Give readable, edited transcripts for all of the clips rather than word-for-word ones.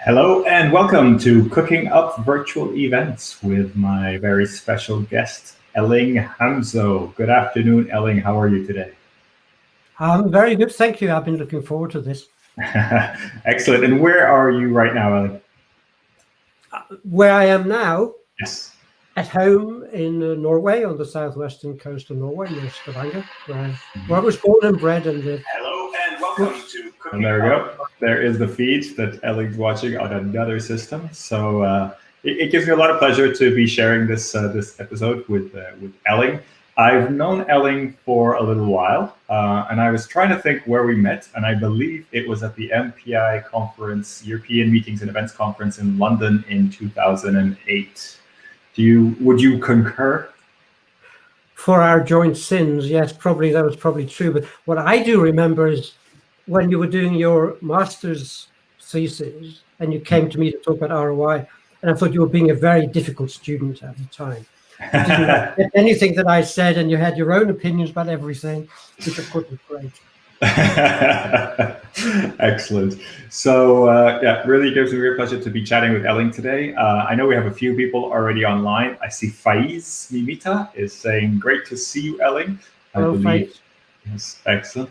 Hello and welcome to Cooking Up Virtual Events with my very special guest, Elling Hamso. Good afternoon, Elling. How are you today? Very good, thank you. I've been looking forward to this. Excellent. And where are you right now, Elling? Where I am now, Yes. at home in Norway, on the southwestern coast of Norway, near Stavanger, where I was born and bred and lived. Hello and welcome to Cooking And there we go. There is the feed that Elling's watching on another system. So it gives me a lot of pleasure to be sharing this episode with Elling. I've known Elling for a little while, and I was trying to think where we met, and I believe it was at the MPI conference, European Meetings and Events Conference in London in 2008. Would you concur? For our joint sins, yes, probably that was probably true. But what I do remember is when you were doing your master's thesis and you came to me to talk about ROI, and I thought you were being a very difficult student at the time. You didn't like anything that I said, and you had your own opinions about everything, which of course was great. Excellent. So yeah, really gives me a real pleasure to be chatting with Elling today. I know we have a few people already online. I see Faiz Mimita is saying, great to see you, Elling. Hello, Faiz. Yes, excellent.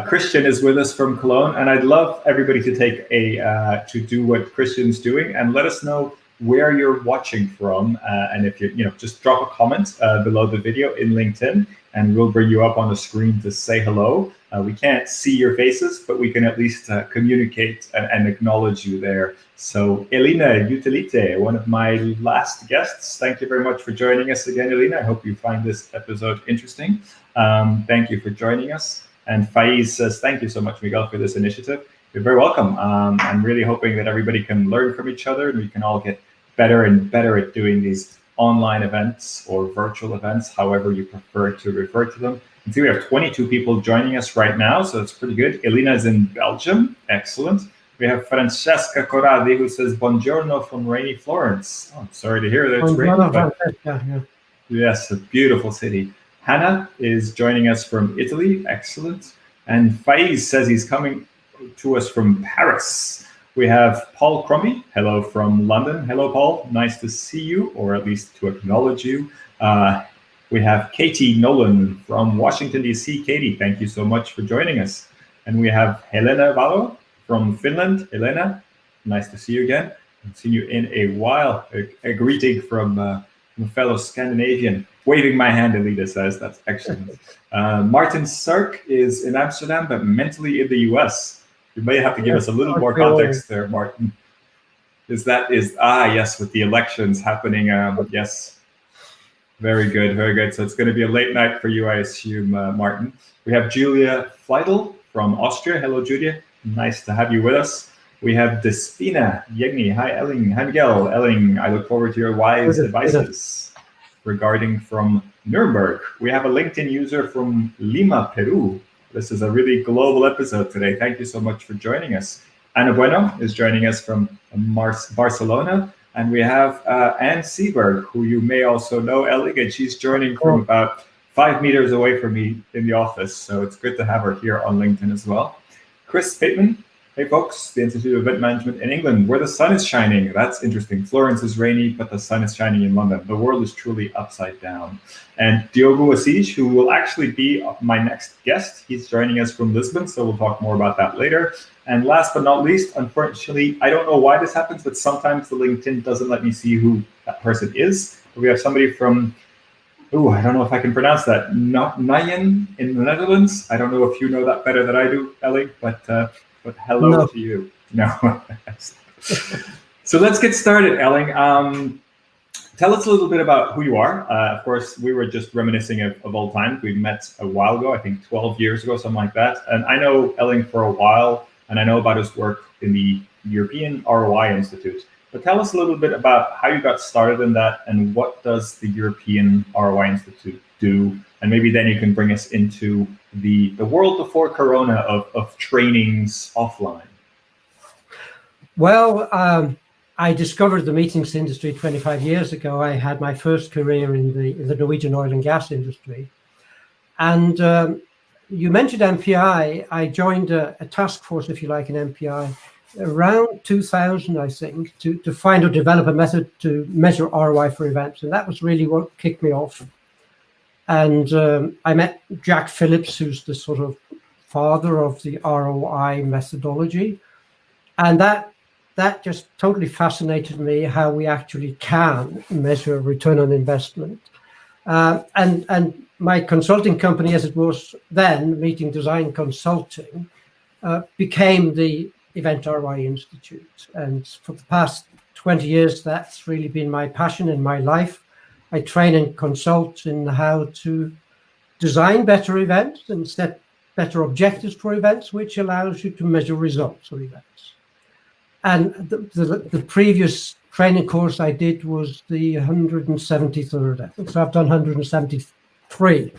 Christian is with us from Cologne, and I'd love everybody to take to do what Christian's doing and let us know where you're watching from, and if you just drop a comment below the video in LinkedIn, and we'll bring you up on the screen to say hello. We can't see your faces, but we can at least communicate and acknowledge you there. So Elina Utilite, one of my last guests, thank you very much for joining us again, Elina. I hope you find this episode interesting. Thank you for joining us. And Faiz says, thank you so much, Miguel, for this initiative. You're very welcome. I'm really hoping that everybody can learn from each other and we can all get better and better at doing these online events or virtual events, however you prefer to refer to them. And see, we have 22 people joining us right now, so it's pretty good. Elina is in Belgium. Excellent. We have Francesca Corradi, who says, buongiorno from rainy Florence. Oh, I'm sorry to hear that it's raining. But yes, a beautiful city. Hannah is joining us from Italy. Excellent. And Faiz says he's coming to us from Paris. We have Paul Crummy. Hello from London. Hello, Paul. Nice to see you, or at least to acknowledge you. We have Katie Nolan from Washington, D.C. Katie, thank you so much for joining us. And we have Helena Valo from Finland. Helena, nice to see you again. I've seen you in a while. A greeting from a fellow Scandinavian. Waving my hand, Alida says. That's excellent. Martin Sark is in Amsterdam, but mentally in the US. You may have to give us a little more context there, Martin. Yes, with the elections happening. Yes. Very good, very good. So it's going to be a late night for you, I assume, Martin. We have Julia Fleidel from Austria. Hello, Julia. Nice to have you with us. We have Despina Yegni. Hi, Elling. Hi, Miguel. Elling, I look forward to your wise advices regarding from Nuremberg. We have a LinkedIn user from Lima, Peru. This is a really global episode today. Thank you so much for joining us. Ana Bueno is joining us from Barcelona. And we have Anne Seberg, who you may also know, Elling, and she's joining from about 5 meters away from me in the office. So it's good to have her here on LinkedIn as well. Chris Bateman, hey folks, the Institute of Event Management in England, where the sun is shining. That's interesting. Florence is rainy, but the sun is shining in London. The world is truly upside down. And Diogo Assis, who will actually be my next guest. He's joining us from Lisbon, so we'll talk more about that later. And last but not least, unfortunately, I don't know why this happens, but sometimes the LinkedIn doesn't let me see who that person is. We have somebody from, I don't know if I can pronounce that, Nyen in the Netherlands. I don't know if you know that better than I do, Ellie, but hello to you. No. So let's get started, Elling. Tell us a little bit about who you are. Of course, we were just reminiscing of old times. We met a while ago, I think 12 years ago, something like that. And I know Elling for a while, and I know about his work in the European ROI Institute. But tell us a little bit about how you got started in that and what does the European ROI Institute do? And maybe then you can bring us into the world before Corona of trainings offline. Well, I discovered the meetings industry 25 years ago. I had my first career in the Norwegian oil and gas industry. And you mentioned MPI. I joined a task force, if you like, in MPI around 2000, I think, to find or develop a method to measure ROI for events. And that was really what kicked me off. And I met Jack Phillips, who's the sort of father of the ROI methodology. And that just totally fascinated me, how we actually can measure return on investment. And my consulting company, as it was then, Meeting Design Consulting, became the Event ROI Institute. And for the past 20 years, that's really been my passion in my life. I train and consult in how to design better events and set better objectives for events, which allows you to measure results of events. And the previous training course I did was the 173rd, I think. So I've done 173.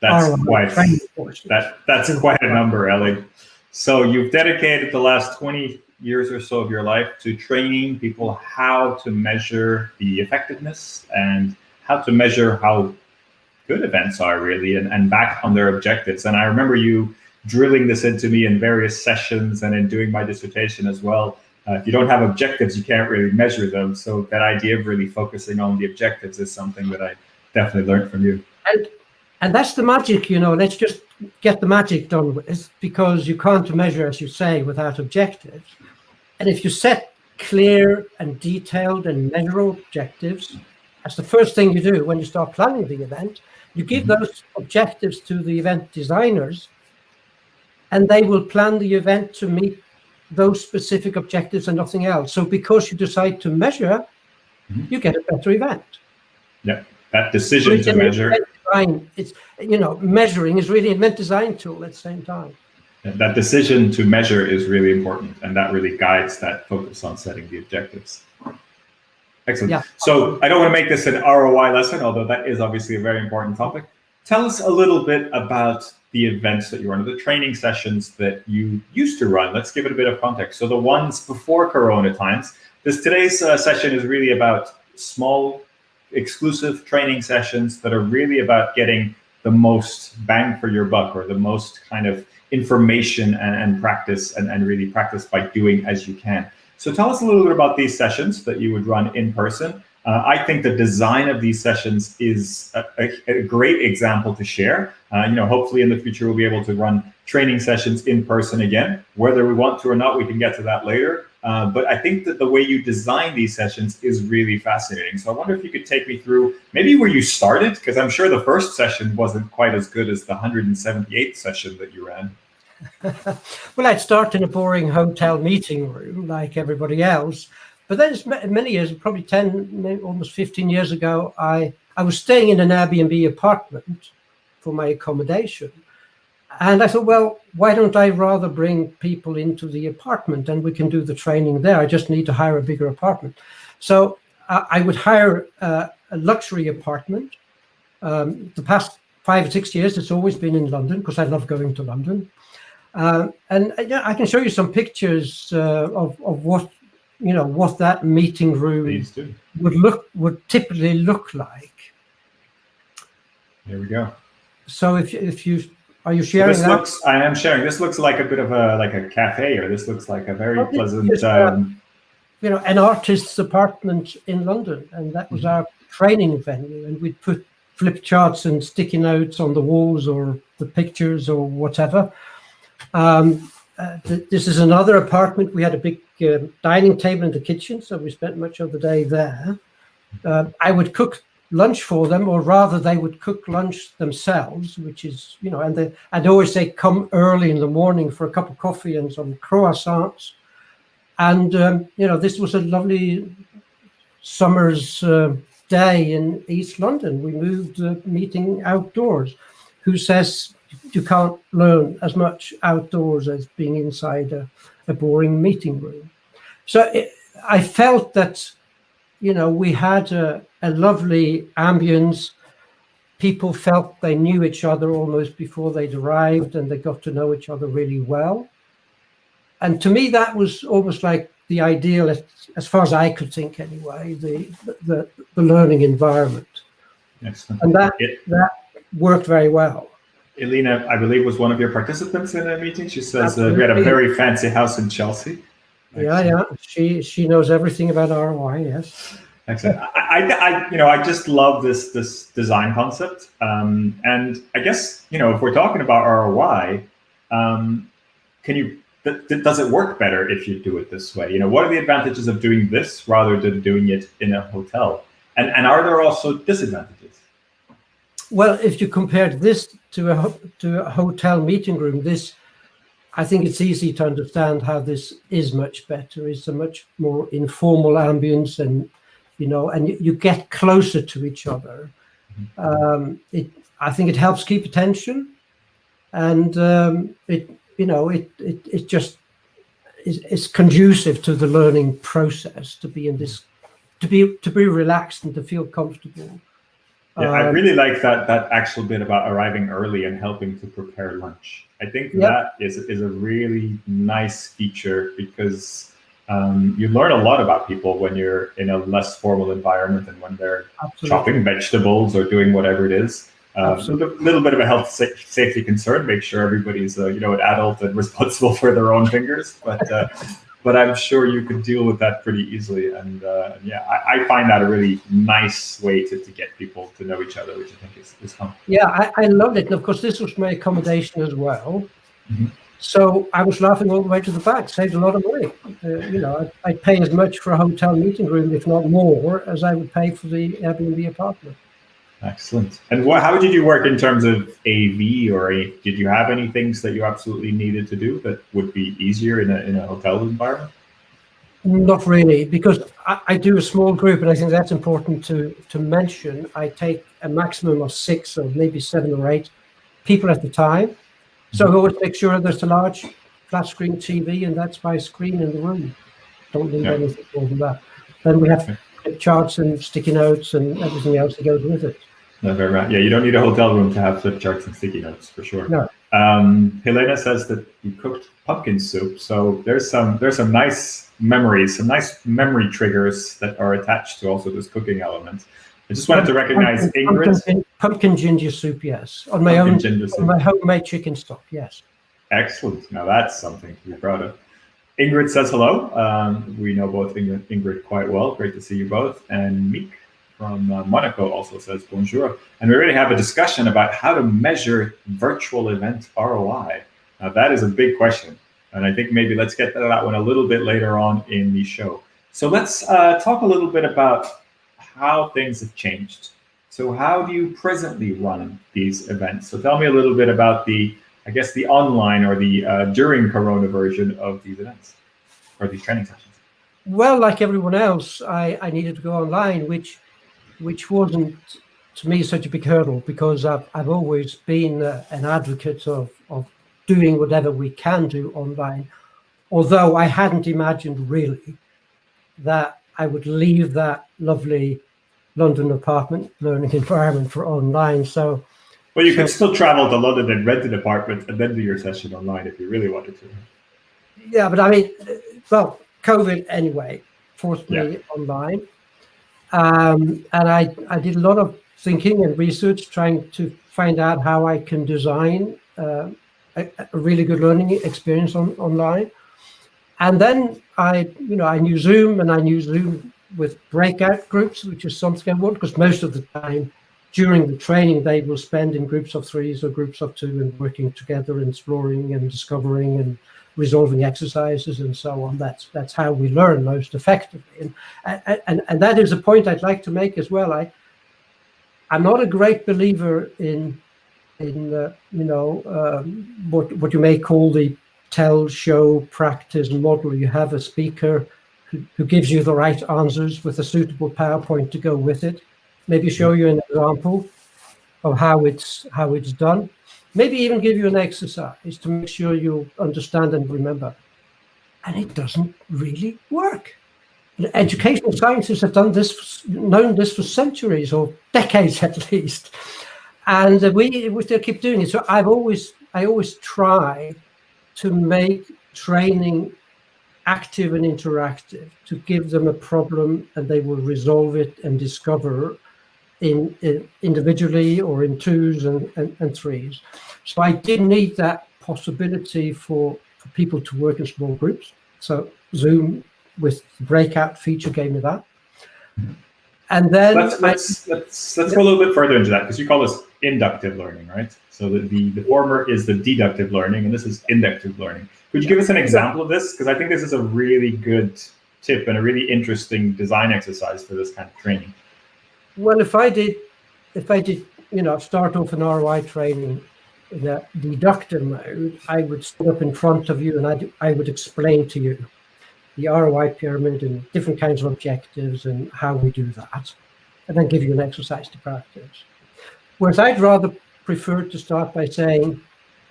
That's quite a number, Elling. So you've dedicated the last 20 years or so of your life to training people how to measure the effectiveness and how to measure how good events are, really, and back on their objectives. And I remember you drilling this into me in various sessions and in doing my dissertation as well. If you don't have objectives, you can't really measure them. So that idea of really focusing on the objectives is something that I definitely learned from you. And that's the magic, let's just get the magic done with, because you can't measure, as you say, without objectives. And if you set clear and detailed and measurable objectives, that's the first thing you do when you start planning the event. You give those objectives to the event designers, and they will plan the event to meet those specific objectives and nothing else. So because you decide to measure, you get a better event. Yeah, that decision to measure. Design, it's, measuring is really an event design tool at the same time. That decision to measure is really important, and that really guides that focus on setting the objectives. Excellent. Yeah. So I don't want to make this an ROI lesson, although that is obviously a very important topic. Tell us a little bit about the events that you run, the training sessions that you used to run. Let's give it a bit of context. So the ones before Corona times, today's session is really about small, exclusive training sessions that are really about getting the most bang for your buck, or the most kind of information and practice, and really practice by doing as you can. So tell us a little bit about these sessions that you would run in person. I think the design of these sessions is a great example to share. Hopefully in the future, we'll be able to run training sessions in person again. Whether we want to or not, we can get to that later. But I think that the way you design these sessions is really fascinating. So I wonder if you could take me through maybe where you started, because I'm sure the first session wasn't quite as good as the 178th session that you ran. Well, I'd start in a boring hotel meeting room like everybody else. But then many years, probably 10, maybe almost 15 years ago, I was staying in an Airbnb apartment for my accommodation. And I thought, well, why don't I rather bring people into the apartment and we can do the training there? I just need to hire a bigger apartment. So I would hire a luxury apartment. The past 5 or 6 years, it's always been in London because I love going to London. And I can show you some pictures of what that meeting room would typically look like. There we go. So if you are you sharing that? I am sharing. This looks like a bit of a cafe, or this looks like a very pleasant. An artist's apartment in London, and that was our training venue. And we'd put flip charts and sticky notes on the walls, or the pictures, or whatever. This is another apartment. We had a big dining table in the kitchen, so we spent much of the day there. I would cook lunch for them, or rather they would cook lunch themselves, which is, and I'd always say come early in the morning for a cup of coffee and some croissants. And, this was a lovely summer's day in East London. We moved the meeting outdoors. Who says you can't learn as much outdoors as being inside a boring meeting room? So I felt that, we had a lovely ambience. People felt they knew each other almost before they'd arrived, and they got to know each other really well. And to me, that was almost like the ideal, as far as I could think anyway, the learning environment. Excellent. And that worked very well. Elena, I believe, was one of your participants in the meeting. She says we had a very fancy house in Chelsea. Yeah. She knows everything about ROI. Yes. Excellent. I just love this design concept. And I guess, if we're talking about ROI, can you does it work better if you do it this way? What are the advantages of doing this rather than doing it in a hotel? And are there also disadvantages? Well, if you compared this to a hotel meeting room, I think it's easy to understand how this is much better. It's a much more informal ambience, and and you get closer to each other. I think it helps keep attention, and it just is conducive to the learning process to be in this, to be relaxed and to feel comfortable. Yeah, I really like that actual bit about arriving early and helping to prepare lunch. I think that is a really nice feature, because you learn a lot about people when you're in a less formal environment and when they're chopping vegetables or doing whatever it is. A little bit of a health safety concern. Make sure everybody's an adult and responsible for their own fingers. But I'm sure you could deal with that pretty easily. And I find that a really nice way to get people to know each other, which I think is fun. Yeah, I loved it. And of course, this was my accommodation as well. Mm-hmm. So I was laughing all the way to the back, saved a lot of money. I'd pay as much for a hotel meeting room, if not more, as I would pay for the Airbnb apartment. Excellent. And how did you work in terms of AV, or did you have any things that you absolutely needed to do that would be easier in a hotel environment? Not really, because I do a small group, and I think that's important to mention. I take a maximum of 6 or maybe 7 or 8 people at the time. So I always make sure there's a large flat screen TV, and that's my screen in the room. Don't need anything more than that. Then we have charts and sticky notes and everything else that goes with it. No, very right. Yeah, you don't need a hotel room to have flip charts and sticky notes, for sure. No. Helena says that you cooked pumpkin soup, so there's some nice memories, some nice memory triggers that are attached to also this cooking element. I just wanted to recognize Ingrid. Pumpkin ginger soup, yes. On my homemade chicken stock, yes. Excellent. Now that's something to be proud of. Ingrid says hello. We know both Ingrid quite well. Great to see you both. And Meek from Monaco also says bonjour. And we already have a discussion about how to measure virtual event ROI. Now that is a big question. And I think maybe let's get to that one a little bit later on in the show. So let's talk a little bit about how things have changed. So how do you presently run these events? So tell me a little bit about the online or the during Corona version of these events or these training sessions. Well, like everyone else, I needed to go online, which wasn't to me such a big hurdle, because I've always been an advocate of doing whatever we can do online, although I hadn't imagined really that I would leave that lovely London apartment learning environment for online. So, well, you could still travel to London and rent an apartment and then do your session online if you really wanted to. Yeah, but I mean, well, COVID anyway forced me online. And I did a lot of thinking and research trying to find out how I can design a really good learning experience online. And then I knew Zoom, and I knew Zoom with breakout groups, which is something I want, because most of the time during the training, they will spend in groups of 3s or groups of 2 and working together, and exploring and discovering and resolving exercises and so on. That's how we learn most effectively. And that is a point I'd like to make as well. I'm not a great believer in what you may call the tell, show, practice model. You have a speaker who gives you the right answers with a suitable PowerPoint to go with it. Maybe show you an example of how it's done. Maybe even give you an exercise to make sure you understand and remember. And it doesn't really work. Educational scientists have known this for centuries, or decades at least, and we still keep doing it. So I always try to make training active and interactive, to give them a problem and they will resolve it and discover individually or in 2s and 3s. So I did need that possibility for people to work in small groups. So Zoom with the breakout feature gave me that. And then let's go a little bit further into that, because you call this inductive learning, right? So the former is the deductive learning, and this is inductive learning. Could you give us an example of this? Because I think this is a really good tip and a really interesting design exercise for this kind of training. Well, if I did, start off an ROI training in a deductive mode, I would stand up in front of you and I would explain to you the ROI pyramid and different kinds of objectives and how we do that, and then give you an exercise to practice. Whereas I'd rather prefer to start by saying,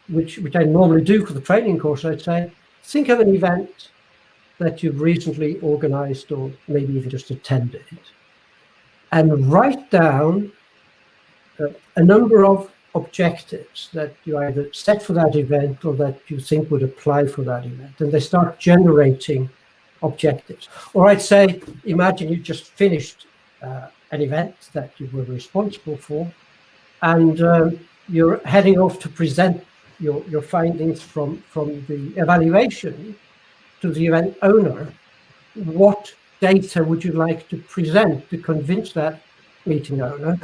which I normally do for the training course, I'd say, think of an event that you've recently organized or maybe even just attended, and write down a number of objectives that you either set for that event or that you think would apply for that event, and they start generating objectives. Or I'd say, imagine you just finished an event that you were responsible for, and you're heading off to present your findings from the evaluation to the event owner. What data would you like to present to convince that meeting owner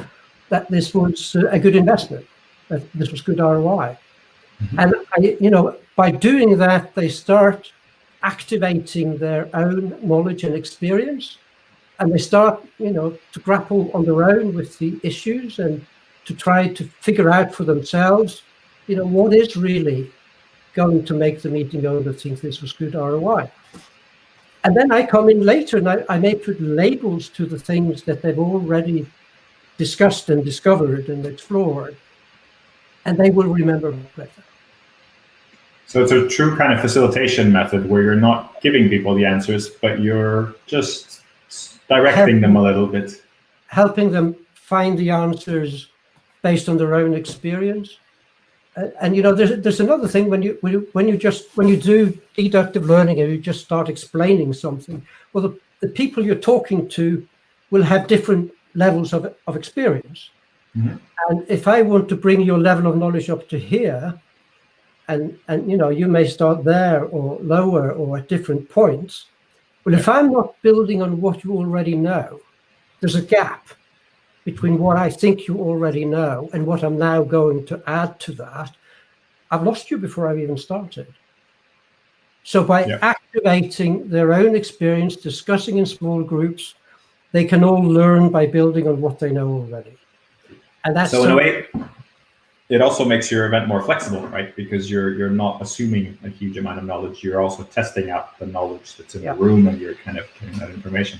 that this was a good investment, that this was good ROI? Mm-hmm. And by doing that, they start activating their own knowledge and experience, and they start, to grapple on their own with the issues and to try to figure out for themselves, what is really going to make the meeting owner think this was good ROI. And then I come in later and I may put labels to the things that they've already discussed and discovered and explored, and they will remember better. So it's a true kind of facilitation method where you're not giving people the answers, but you're just directing them a little bit. Helping them find the answers based on their own experience. And there's another thing when you do deductive learning and you just start explaining something. Well, the people you're talking to will have different levels of experience. Mm-hmm. And if I want to bring your level of knowledge up to here, and you may start there or lower or at different points. Well, if I'm not building on what you already know, there's a gap between what I think you already know and what I'm now going to add to that. I've lost you before I've even started. So by activating their own experience, discussing in small groups, they can all learn by building on what they know already. And that's so in a way, it also makes your event more flexible, right? Because you're not assuming a huge amount of knowledge. You're also testing out the knowledge that's in the room, and you're kind of getting that information.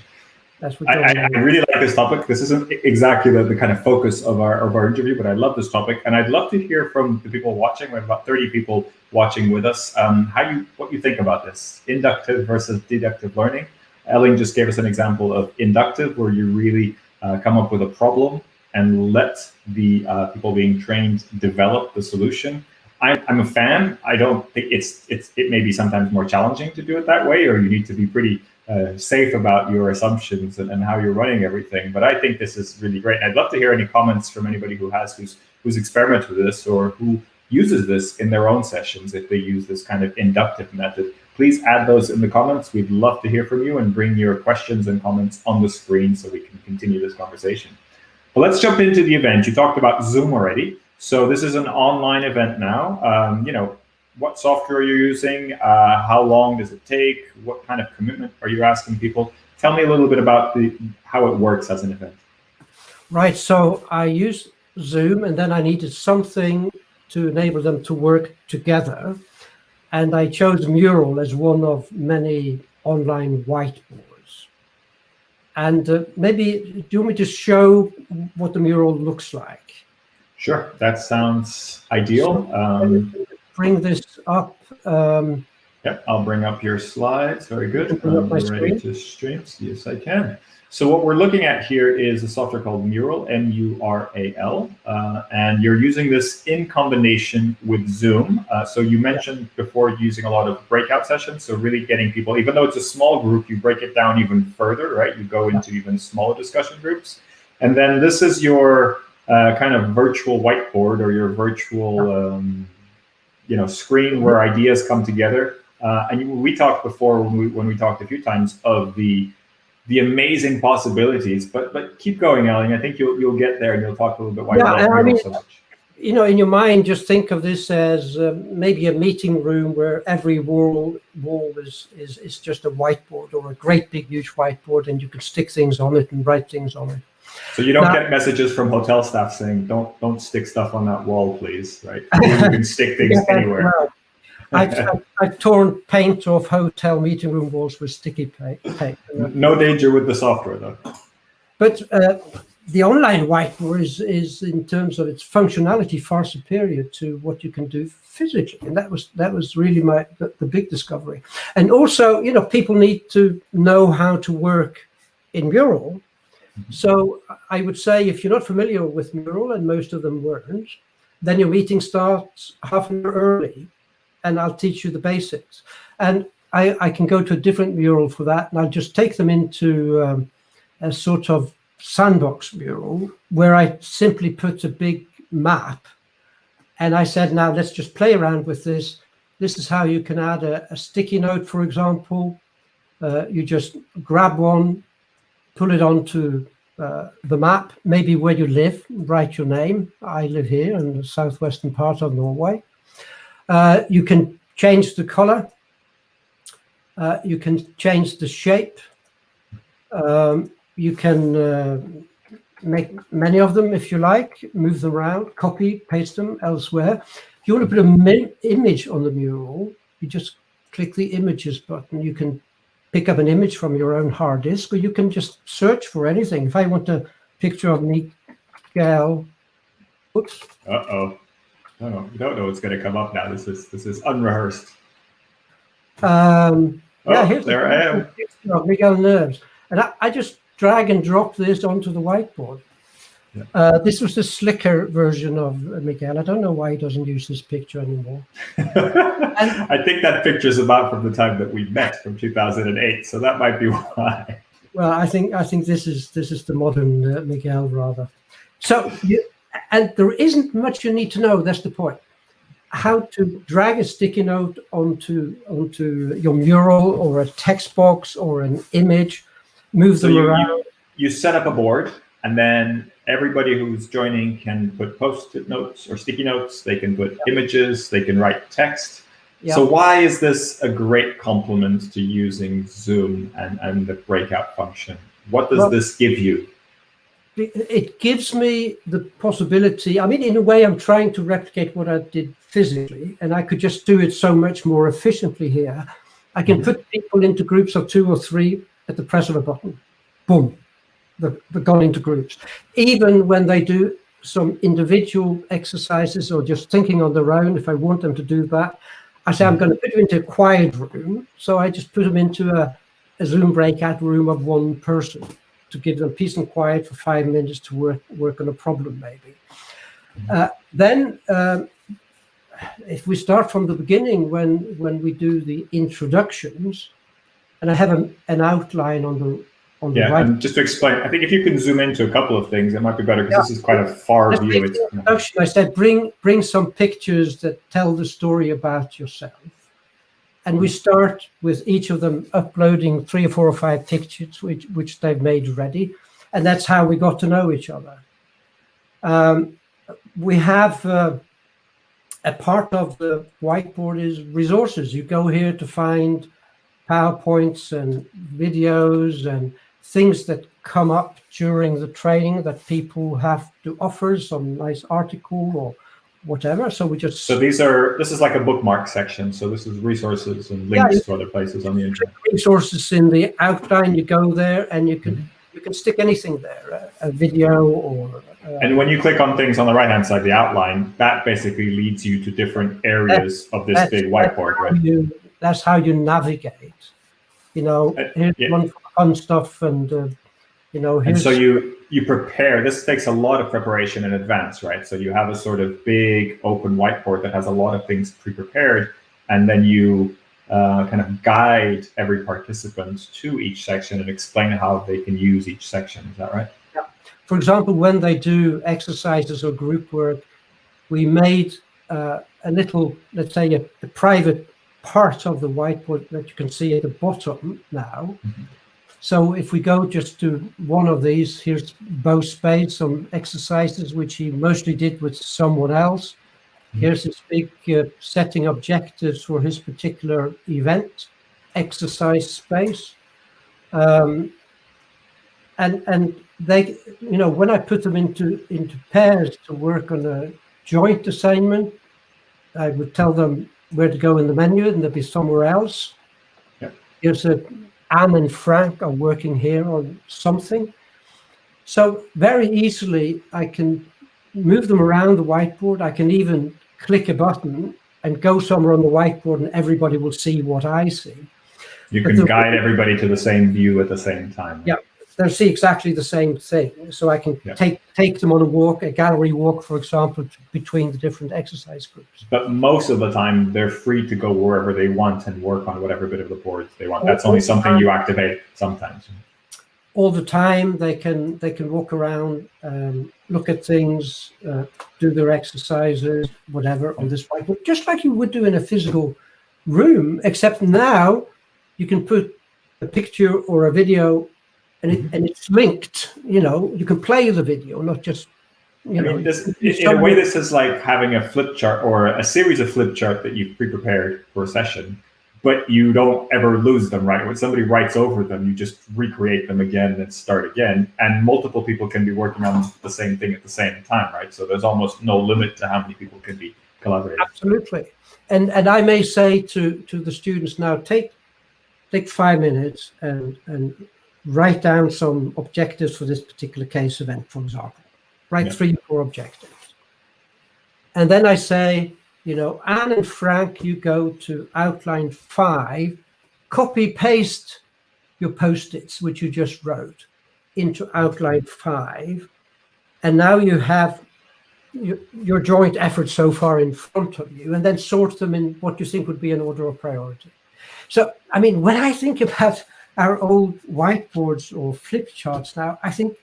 That's what I really like this topic. This isn't exactly the kind of focus of our interview, but I love this topic, and I'd love to hear from the people watching. We have about 30 people watching with us. What you think about this inductive versus deductive learning? Elling just gave us an example of inductive, where you really come up with a problem and let the people being trained develop the solution. I'm a fan. I don't think it may be sometimes more challenging to do it that way, or you need to be pretty safe about your assumptions and how you're running everything. But I think this is really great. I'd love to hear any comments from anybody who's experimented with this or who uses this in their own sessions. If they use this kind of inductive method, please add those in the comments. We'd love to hear from you and bring your questions and comments on the screen so we can continue this conversation. But let's jump into the event. You talked about Zoom already. So this is an online event now. What software are you using? How long does it take? What kind of commitment are you asking people? Tell me a little bit about how it works as an event. Right. So I use Zoom, and then I needed something to enable them to work together. And I chose Mural as one of many online whiteboards. And maybe, do you want me to show what the mural looks like? Sure, that sounds ideal. Bring this up. I'll bring up your slides. Very good. Ready to stream? Yes, I can. So what we're looking at here is a software called Mural, M-U-R-A-L, and you're using this in combination with Zoom. So you mentioned before using a lot of breakout sessions, so really getting people, even though it's a small group, you break it down even further, right? You go into even smaller discussion groups. And then this is your kind of virtual whiteboard or your virtual screen where ideas come together. And we talked before when we talked a few times of the amazing possibilities. But keep going, Elling. I think you'll get there, and you'll talk a little bit why you love murals so much. In your mind, just think of this as maybe a meeting room where every wall is just a whiteboard, or a great big huge whiteboard, and you can stick things on it and write things on it. So you don't get messages from hotel staff saying, don't stick stuff on that wall, please, right? You can stick things anywhere. I've torn paint off hotel meeting room walls with sticky paint. No danger with the software, though. But the online whiteboard is in terms of its functionality far superior to what you can do physically, and that was really the big discovery. And also, people need to know how to work in Mural. So I would say, if you're not familiar with Mural, and most of them weren't, then your meeting starts half an hour early, and I'll teach you the basics. And I can go to a different Mural for that, and I'll just take them into a sort of sandbox Mural where I simply put a big map, and I said, now let's just play around with this. This is how you can add a sticky note, for example. You just grab one, pull it onto the map, maybe where you live, write your name. I live here in the southwestern part of Norway. You can change the color. You can change the shape. You can make many of them if you like, move them around, copy, paste them elsewhere. If you want to put an image on the mural, you just click the images button. You can pick up an image from your own hard disk, or you can just search for anything. If I want a picture of Miguel, oops. Uh-oh. Oh, you don't know what's going to come up now. This is unrehearsed. Here's there I am. Of Miguel Nerves. And I just drag and drop this onto the whiteboard. Yeah. This was the slicker version of Miguel. I don't know why he doesn't use this picture anymore. I think that picture is about from the time that we met, from 2008. So that might be why. Well, I think this is the modern Miguel rather. So and there isn't much you need to know. That's the point. How to drag a sticky note onto your mural, or a text box, or an image, move them around. You set up a board, and then everybody who's joining can put post-it notes or sticky notes. They can put images. They can write text. Yeah. So why is this a great complement to using Zoom and the breakout function? What does this give you? It gives me the possibility. I mean, in a way, I'm trying to replicate what I did physically, and I could just do it so much more efficiently here. I can put people into groups of 2 or 3 at the press of a button. Boom, they're gone into groups. Even when they do some individual exercises or just thinking on their own, if I want them to do that, I say, I'm going to put you into a quiet room. So I just put them into a Zoom breakout room of 1 person, to give them peace and quiet for 5 minutes to work on a problem, maybe. Then, if we start from the beginning, when we do the introductions, and I have an outline on the right. And just to explain, I think if you can zoom into a couple of things, it might be better, because this is quite a far view. Introduction, I said, bring some pictures that tell the story about yourself. And we start with each of them uploading 3 or 4 or 5 pictures which they've made ready. And that's how we got to know each other. We have a part of the whiteboard is resources. You go here to find PowerPoints and videos and things that come up during the training that people have to offer, some nice article or whatever. So we just this is like a bookmark section. So this is resources and links to other places on the internet. Resources in the outline. You go there and you can stick anything there, a video or. And when you click on things on the right hand side, the outline, that basically leads you to different areas of this big whiteboard, right? That's how you navigate. Here's one for fun stuff, and and so you prepare. This takes a lot of preparation in advance, right? So you have a sort of big open whiteboard that has a lot of things pre-prepared, and then you kind of guide every participant to each section and explain how they can use each section. Is that right? Yeah. For example, when they do exercises or group work, we made a little, let's say, a private part of the whiteboard that you can see at the bottom now. So if we go just to one of these, here's Bo Spade, some exercises which he mostly did with someone else. Here's his big setting objectives for his particular event, exercise space. And they, when I put them into pairs to work on a joint assignment, I would tell them where to go in the menu and they'd be somewhere else. Here's Anne and Frank are working here on something. So very easily I can move them around the whiteboard. I can even click a button and go somewhere on the whiteboard and everybody will see what I see. You can guide everybody to the same view at the same time. Yeah, they'll see exactly the same thing. So I can take them on a walk, a gallery walk, for example, between the different exercise groups. But most of the time, they're free to go wherever they want and work on whatever bit of the board they want. That's only something you activate sometimes. All the time, they can walk around, look at things, do their exercises, whatever on this whiteboard, just like you would do in a physical room, except now you can put a picture or a video and it's linked. You can play the video, not just, in a way, this is like having a flip chart or a series of flip chart that you've pre-prepared for a session, but you don't ever lose them, right? When somebody writes over them, you just recreate them again and start again. And multiple people can be working on the same thing at the same time, right? So there's almost no limit to how many people can be collaborating. Absolutely. And I may say to the students now, take 5 minutes and write down some objectives for this particular case event, for example. Write 3 or 4 objectives. And then I say, Anne and Frank, you go to outline 5, copy paste your post-its, which you just wrote, into outline 5. And now you have your joint effort so far in front of you, and then sort them in what you think would be an order of priority. So, when I think about our old whiteboards or flip charts now, I think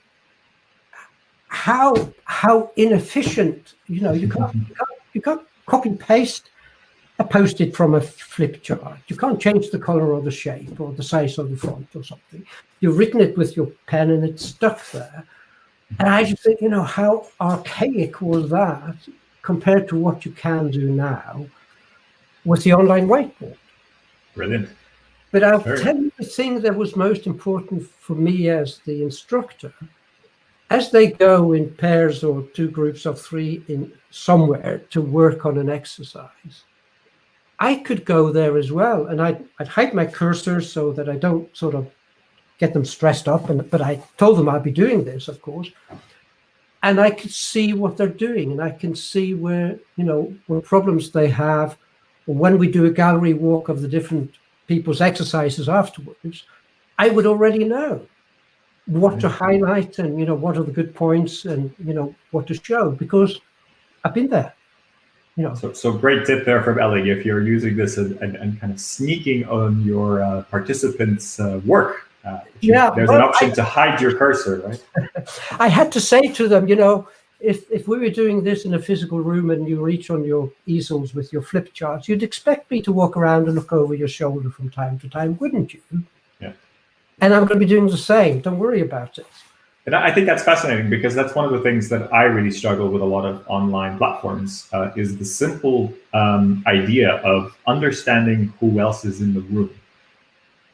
how inefficient, you can't copy paste a post-it from a flip chart. You can't change the color or the shape or the size of the font or something. You've written it with your pen and it's stuck there. And I just think, how archaic was that compared to what you can do now with the online whiteboard. Brilliant. But I'll tell you the thing that was most important for me as the instructor. As they go in pairs or 2 groups of 3 in somewhere to work on an exercise, I could go there as well. And I'd hide my cursor so that I don't sort of get them stressed up. But I told them I'd be doing this, of course. And I could see what they're doing. And I can see where problems they have. Or when we do a gallery walk of the different people's exercises afterwards, I would already know what to highlight and what are the good points and what to show, because I've been there. So great tip there from Elling. If you're using this and kind of sneaking on your participants' work, there's an option to hide your cursor, right? I had to say to them, if we were doing this in a physical room and you reach on your easels with your flip charts, you'd expect me to walk around and look over your shoulder from time to time, wouldn't you? Yeah. And I'm going to be doing the same. Don't worry about it. And I think that's fascinating, because that's one of the things that I really struggle with a lot of online platforms, is the simple idea of understanding who else is in the room.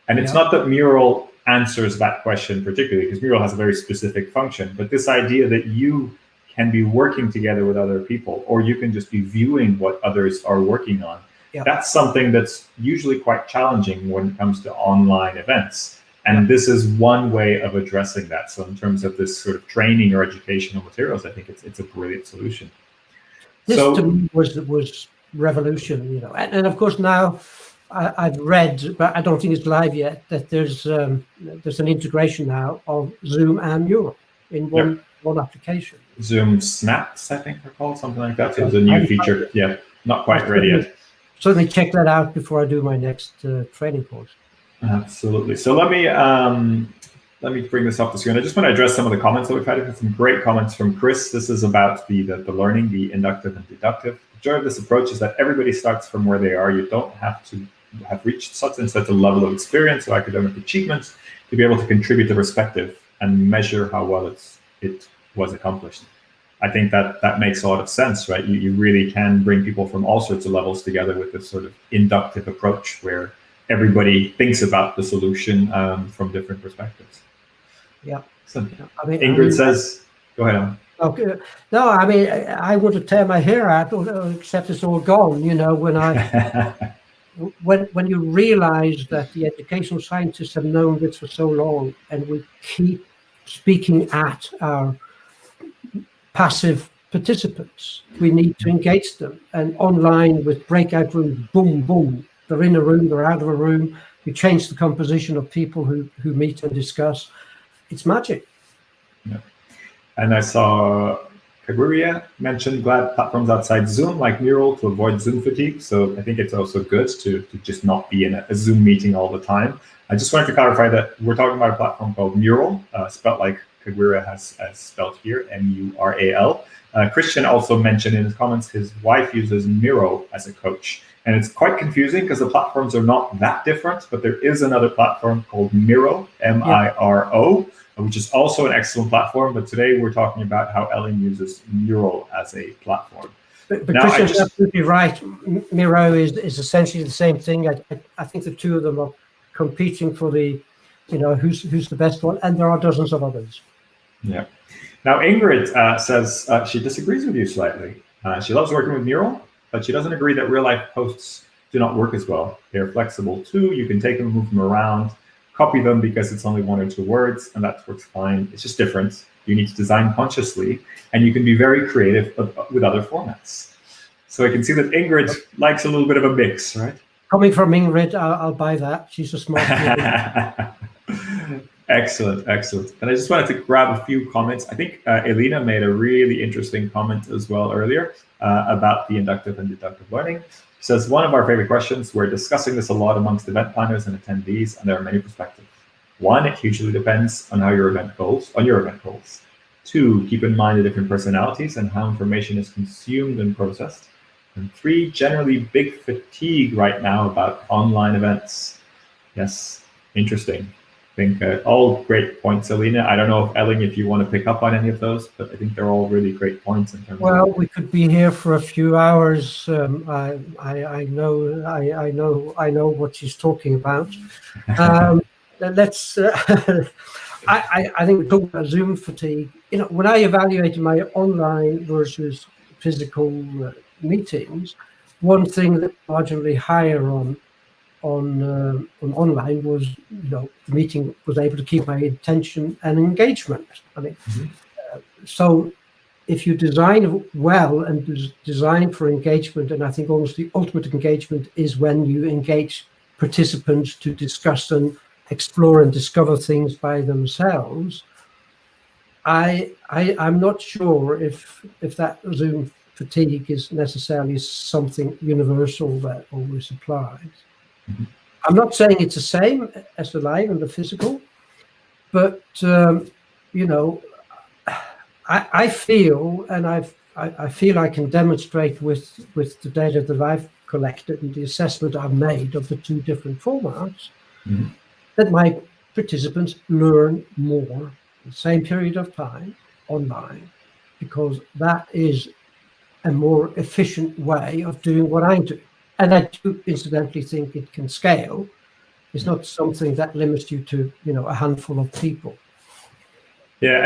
And it's not that Mural answers that question particularly, because Mural has a very specific function, but this idea that you can be working together with other people, or you can just be viewing what others are working on. Yeah. That's something that's usually quite challenging when it comes to online events. And this is one way of addressing that. So in terms of this sort of training or educational materials, I think it's a brilliant solution. This to me was revolution, and of course now I've read, but I don't think it's live yet, that there's an integration now of Zoom and Mural in one application. Zoom Snaps, I think they're called, something like that. So it's a new feature. Yeah, not quite ready yet. Certainly check that out before I do my next training course. Absolutely. So let me bring this off the screen. I just want to address some of the comments that we've had. We've had some great comments from Chris. This is about the learning, the inductive and deductive. The joy of this approach is that everybody starts from where they are. You don't have to have reached such and such a level of experience or academic achievements to be able to contribute to perspective and measure how well it was accomplished. I think that makes a lot of sense, right? You really can bring people from all sorts of levels together with this sort of inductive approach where everybody thinks about the solution from different perspectives. Yeah. So Ingrid says, go ahead, Alan. Okay. No, I mean, I want to tear my hair out, except it's all gone. When you realize that the educational scientists have known this for so long, and we keep speaking at our passive participants, we need to engage them. And online with breakout rooms, boom, boom, they're in a room, they're out of a room. You change the composition of people who meet and discuss. It's magic. Yeah. And I saw Kaguria mention glad platforms outside Zoom like Mural to avoid Zoom fatigue. So I think it's also good to just not be in a Zoom meeting all the time. I just wanted to clarify that we're talking about a platform called Mural, spelled like Kaguria has spelled here, Mural. Christian also mentioned in his comments his wife uses Miro as a coach. And it's quite confusing because the platforms are not that different, but there is another platform called Miro, Miro, which is also an excellent platform. But today we're talking about how Elling uses Mural as a platform. But Christian's absolutely right. Miro is essentially the same thing. I think the two of them are competing for the, who's the best one, and there are dozens of others. Yeah. Now Ingrid says she disagrees with you slightly. She loves working with Mural, but she doesn't agree that real-life posts do not work as well. They're flexible too. You can take them, move them around, copy them because it's only 1 or 2 words, and that works fine. It's just different. You need to design consciously, and you can be very creative with other formats. So I can see that Ingrid likes a little bit of a mix, right? Coming from Ingrid, I'll buy that. She's a smart woman. Excellent. And I just wanted to grab a few comments. I think Elena made a really interesting comment as well earlier about the inductive and deductive learning. She says, one of our favorite questions, we're discussing this a lot amongst event planners and attendees, and there are many perspectives. 1, it hugely depends on your event goals. 2, keep in mind the different personalities and how information is consumed and processed. And 3, generally big fatigue right now about online events. Yes, interesting. I think all great points, Alina. I don't know if Elling, if you want to pick up on any of those, but I think they're all really great points in terms. Well, we could be here for a few hours. I know what she's talking about. Let's. I think we talk about Zoom fatigue. When I evaluated my online versus physical meetings, one thing that marginally higher on online was, the meeting was able to keep my attention and engagement. I mean, so if you design well and design for engagement, and I think almost the ultimate engagement is when you engage participants to discuss and explore and discover things by themselves. I'm not sure if that Zoom fatigue is necessarily something universal that always applies. I'm not saying it's the same as the live and the physical, but I feel, and I feel I can demonstrate with the data that I've collected and the assessment I've made of the 2 different formats, that my participants learn more in the same period of time online, because that is a more efficient way of doing what I do. And I do incidentally think it can scale. It's not something that limits you to, a handful of people. Yeah,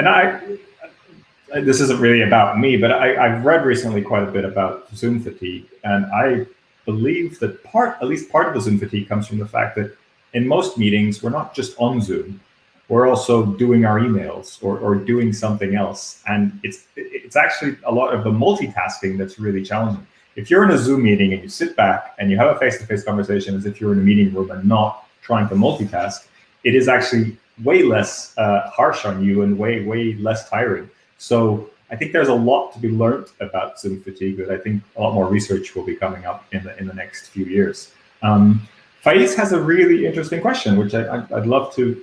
and this isn't really about me, but I've read recently quite a bit about Zoom fatigue, and I believe that at least part of the Zoom fatigue comes from the fact that in most meetings, we're not just on Zoom, we're also doing our emails or doing something else. And it's actually a lot of the multitasking that's really challenging. If you're in a Zoom meeting and you sit back and you have a face-to-face conversation as if you're in a meeting room and not trying to multitask, it is actually way less harsh on you and way less tiring. So I think there's a lot to be learned about Zoom fatigue that I think a lot more research will be coming up in the next few years. Faiz has a really interesting question, which I'd love to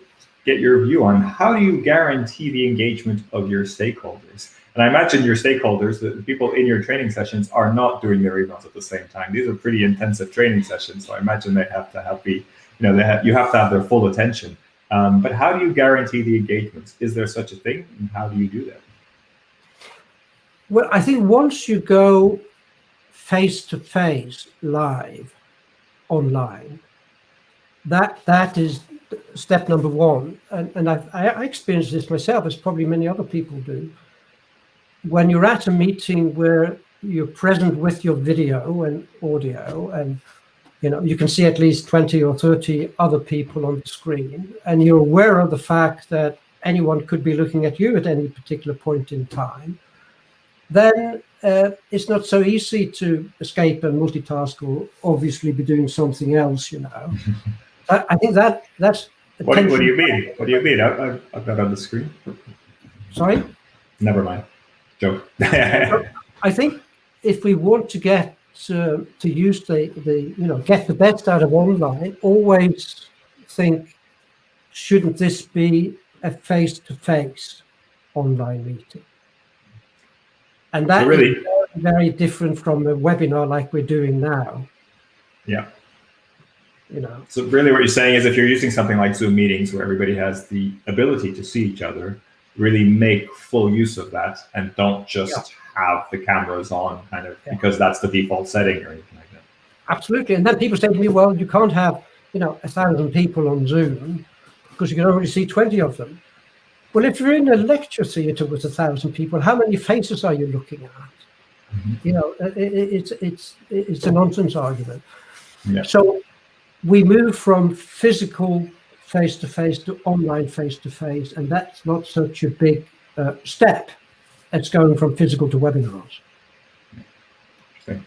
get your view on how do you guarantee the engagement of your stakeholders? And I imagine your stakeholders, the people in your training sessions, are not doing their emails at the same time. These are pretty intensive training sessions, so I imagine they have to have you have to have their full attention. But how do you guarantee the engagement? Is there such a thing, and how do you do that? Well, I think once you go face-to-face live online, that is step number one. And I experienced this myself, as probably many other people do. When you're at a meeting where you're present with your video and audio, and you can see at least 20 or 30 other people on the screen, and you're aware of the fact that anyone could be looking at you at any particular point in time, then it's not so easy to escape and multitask or obviously be doing something else, I think that's... What do you mean? What do you mean? I've got on the screen. Sorry? Never mind. Joke. I think if we want to get to use get the best out of online, always think, shouldn't this be a face-to-face online meeting? And that really is very different from a webinar like we're doing now. Yeah. So really what you're saying is if you're using something like Zoom meetings where everybody has the ability to see each other, really make full use of that and don't just have the cameras on because that's the default setting or anything like that. Absolutely. And then people say to me, well, you can't have 1,000 people on Zoom because you can only see 20 of them. Well, if you're in a lecture theatre with 1,000 people, how many faces are you looking at? Mm-hmm. It's a nonsense argument. Yeah. So we move from physical face-to-face to online face-to-face, and that's not such a big step as going from physical to webinars. Okay.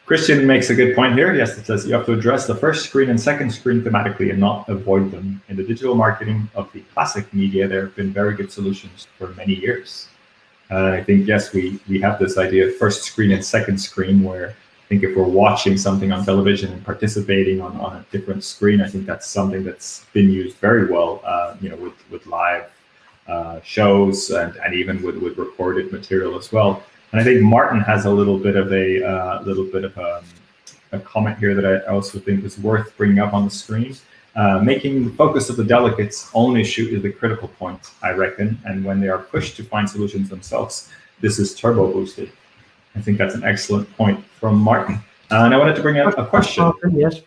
Christian makes a good point here. Yes, it says you have to address the first screen and second screen thematically and not avoid them. In the digital marketing of the classic media, there have been very good solutions for many years. I think, yes, we have this idea of first screen and second screen where I think if we're watching something on television and participating on a different screen, I think that's something that's been used very well, with live shows and even with recorded material as well. And I think Martin has a little bit of a comment here that I also think is worth bringing up on the screen. Making the focus of the delegates' own issue is the critical point, I reckon. And when they are pushed to find solutions themselves, this is turbo boosted. I think that's an excellent point from Martin. And I wanted to bring up a question. Yes.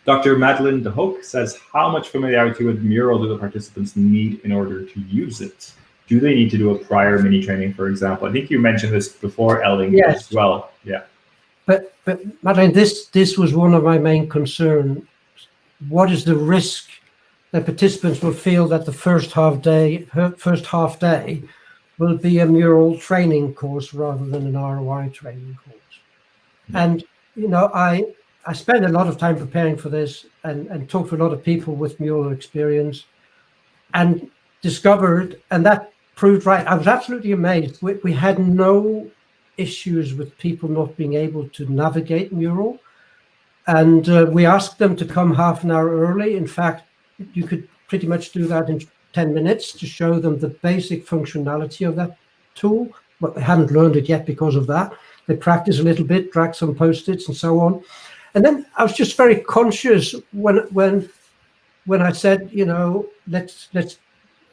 Dr. Madeline de Hoek says, how much familiarity with Mural do the participants need in order to use it? Do they need to do a prior mini training, for example? I think you mentioned this before, Elling, as well. Yeah. But Madeline, this was one of my main concerns. What is the risk that participants will feel that the first half day will be a Mural training course rather than an ROI training course? And, I spent a lot of time preparing for this and talked to a lot of people with Mural experience and discovered, and that proved right. I was absolutely amazed. We had no issues with people not being able to navigate Mural. And we asked them to come half an hour early. In fact, you could pretty much do that in 10 minutes to show them the basic functionality of that tool. But they hadn't learned it yet because of that. They practiced a little bit, dragged some Post-its and so on. And then I was just very conscious when I said,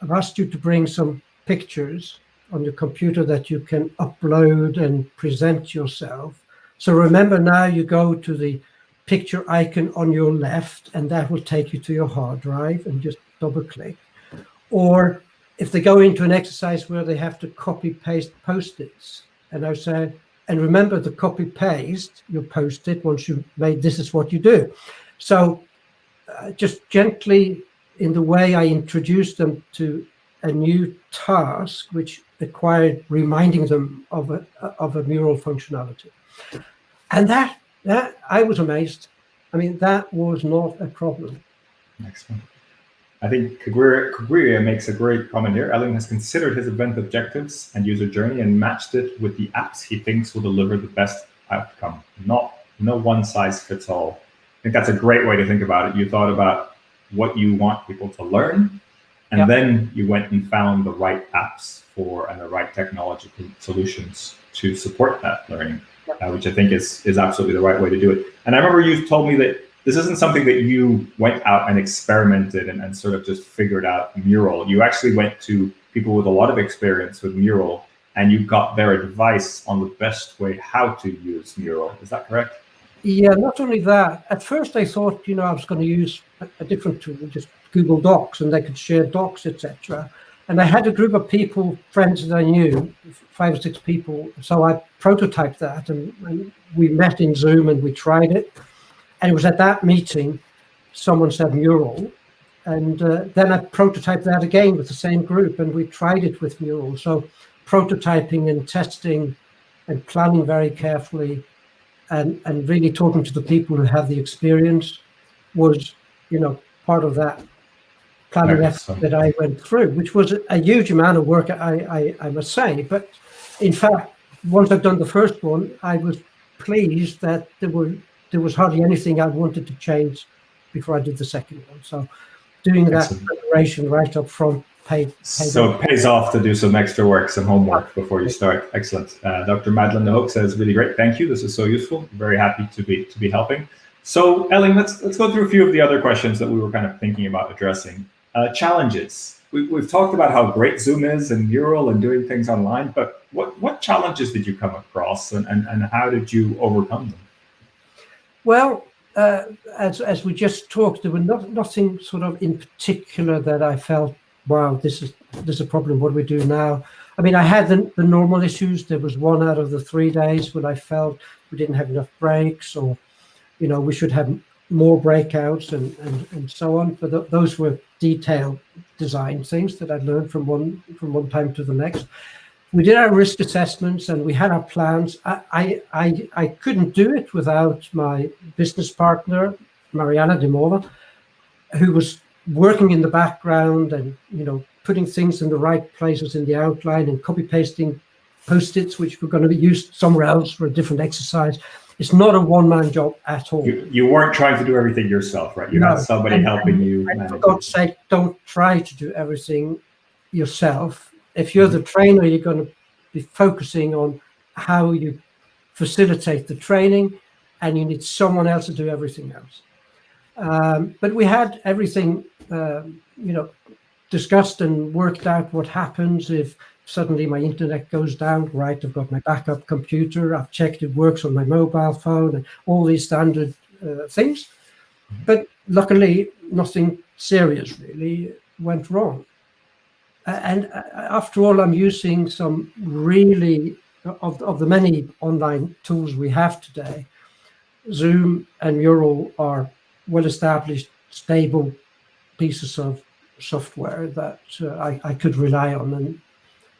I've asked you to bring some pictures on your computer that you can upload and present yourself. So remember, now you go to the picture icon on your left, and that will take you to your hard drive, and just double click. Or if they go into an exercise where they have to copy paste Post-its, and I say, and remember the copy paste your Post-it once you've made, this is what you do. So just gently, in the way I introduced them to a new task, which required reminding them of a Mural functionality. And that I was amazed. I mean, that was not a problem. Excellent. I think Kagwiria makes a great comment here. Elling has considered his event objectives and user journey and matched it with the apps he thinks will deliver the best outcome. No one size fits all. I think that's a great way to think about it. You thought about what you want people to learn, and then you went and found the right apps and the right technological solutions to support that learning, which I think is absolutely the right way to do it. And I remember you told me that this isn't something that you went out and experimented and sort of just figured out Mural. You actually went to people with a lot of experience with Mural, and you got their advice on the best way how to use Mural. Is that correct? Yeah, not only that. At first I thought, I was going to use a different tool, just Google Docs, and they could share docs, etc. And I had a group of people, friends that I knew, 5 or 6 people. So I prototyped that, and we met in Zoom and we tried it. And it was at that meeting, someone said Mural. And then I prototyped that again with the same group, and we tried it with Mural. So prototyping and testing and planning very carefully and really talking to the people who have the experience was, part of that planning effort that I went through, which was a huge amount of work, I must say. But in fact, once I'd done the first one, I was pleased that there was hardly anything I wanted to change before I did the second one. So doing that preparation right up front paid so it pays off to do some extra work, some homework before you start. Excellent. Dr. Madeline de Hoek says, really great. Thank you. This is so useful. Very happy to be helping. So Elling, let's go through a few of the other questions that we were kind of thinking about addressing. Challenges. We've talked about how great Zoom is and Mural and doing things online, but what challenges did you come across and how did you overcome them? Well, as we just talked, there were nothing sort of in particular that I felt, wow, this is a problem. What do we do now? I mean, I had the normal issues. There was 1 out of the 3 days when I felt we didn't have enough breaks, or we should have more breakouts and so on. But those were detailed design things that I'd learned from one time to the next. We did our risk assessments and we had our plans. I couldn't do it without my business partner, Mariana de Mola, who was working in the background and putting things in the right places in the outline and copy pasting post-its, which were going to be used somewhere else for a different exercise. It's not a one-man job at all. You weren't trying to do everything yourself, right? You had somebody helping you. And for God's sake, don't try to do everything yourself. If you're the trainer, you're going to be focusing on how you facilitate the training, and you need someone else to do everything else. But we had everything, discussed and worked out what happens if suddenly my internet goes down. Right, I've got my backup computer. I've checked it works on my mobile phone and all these standard things. But luckily, nothing serious really went wrong. And after all, I'm using some really, of the many online tools we have today, Zoom and Mural are well-established, stable pieces of software that I could rely on. And